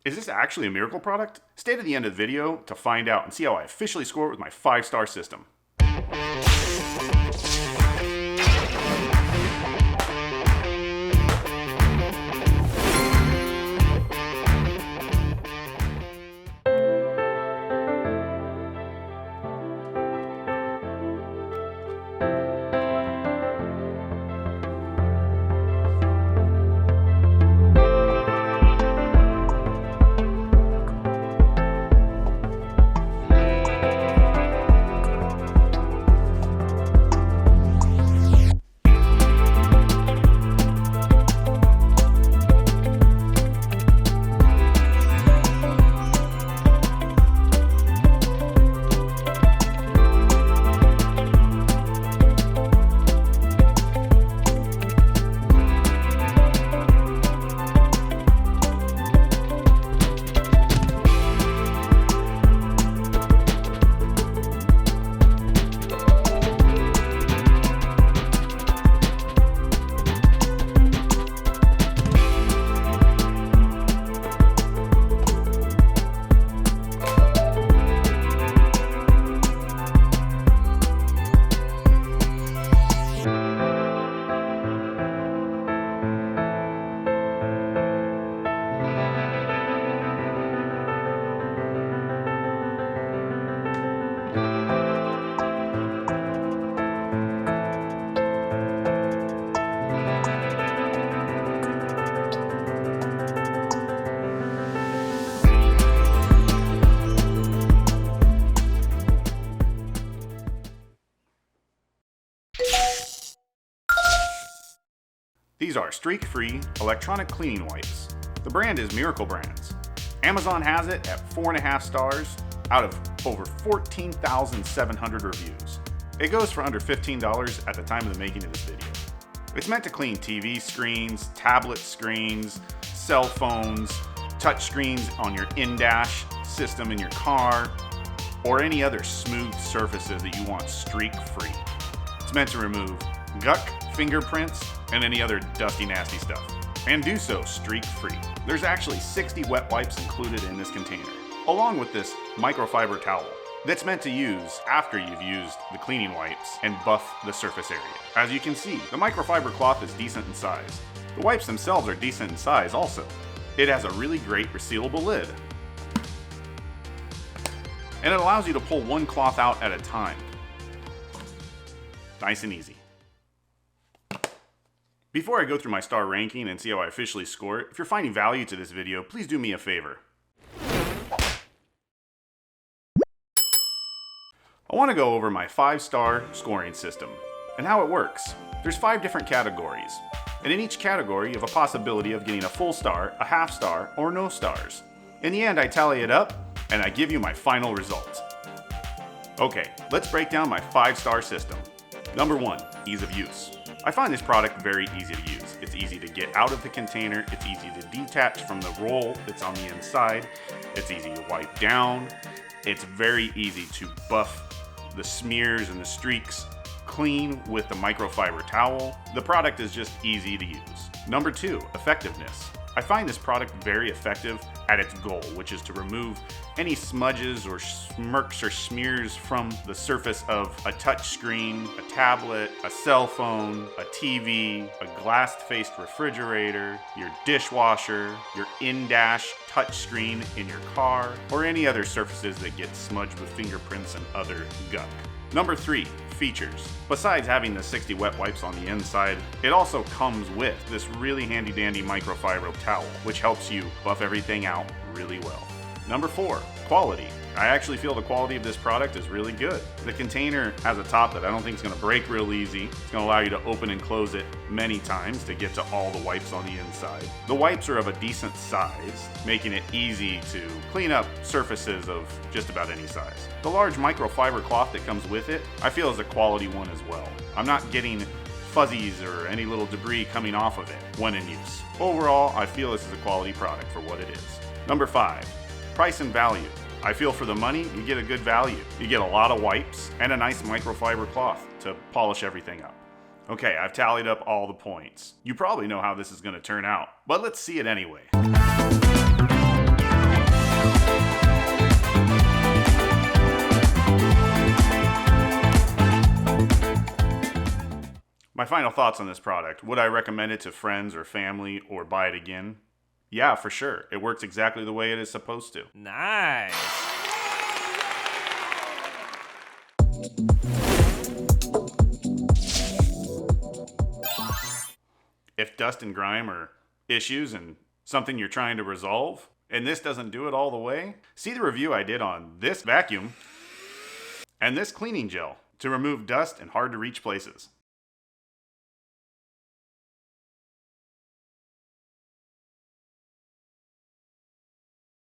Is this actually a miracle product? Stay to the end of the video to find out and see how I officially score it with my 5-star system. These are streak-free electronic cleaning wipes. The brand is Miracle Brands. Amazon has it at 4.5 stars out of over 14,700 reviews. It goes for under $15 at the time of the making of this video. It's meant to clean TV screens, tablet screens, cell phones, touch screens on your in-dash system in your car, or any other smooth surfaces that you want streak-free. It's meant to remove gunk, fingerprints, and any other dusty, nasty stuff. And do so streak-free. There's actually 60 wet wipes included in this container, along with this microfiber towel that's meant to use after you've used the cleaning wipes and buff the surface area. As you can see, the microfiber cloth is decent in size. The wipes themselves are decent in size also. It has a really great resealable lid. And it allows you to pull one cloth out at a time. Nice and easy. Before I go through my star ranking and see how I officially score it, if you're finding value to this video, please do me a favor. I want to go over my 5-star scoring system and how it works. There's 5 different categories, and in each category you have a possibility of getting a full star, a half star, or no stars. In the end, I tally it up and I give you my final result. Okay, let's break down my 5-star system. Number 1, ease of use. I find this product very easy to use. It's easy to get out of the container, it's easy to detach from the roll that's on the inside, it's easy to wipe down, it's very easy to buff the smears and the streaks clean with the microfiber towel. The product is just easy to use. Number 2, effectiveness. I find this product very effective at its goal, which is to remove any smudges or smirks or smears from the surface of a touch screen, a tablet, a cell phone, a TV, a glass-faced refrigerator, your dishwasher, your in-dash touch screen in your car, or any other surfaces that get smudged with fingerprints and other gunk. Number 3, features. Besides having the 60 wet wipes on the inside, it also comes with this really handy dandy microfiber towel, which helps you buff everything out really well. Number 4, quality. I actually feel the quality of this product is really good. The container has a top that I don't think is going to break real easy. It's going to allow you to open and close it many times to get to all the wipes on the inside. The wipes are of a decent size, making it easy to clean up surfaces of just about any size. The large microfiber cloth that comes with it, I feel is a quality one as well. I'm not getting fuzzies or any little debris coming off of it when in use. Overall, I feel this is a quality product for what it is. Number 5, price and value. I feel for the money, you get a good value. You get a lot of wipes and a nice microfiber cloth to polish everything up. Okay, I've tallied up all the points. You probably know how this is going to turn out, but let's see it anyway. My final thoughts on this product. Would I recommend it to friends or family or buy it again? Yeah, for sure. It works exactly the way it is supposed to. Nice. If dust and grime are issues and something you're trying to resolve, and this doesn't do it all the way, see the review I did on this vacuum and this cleaning gel to remove dust in hard to reach places.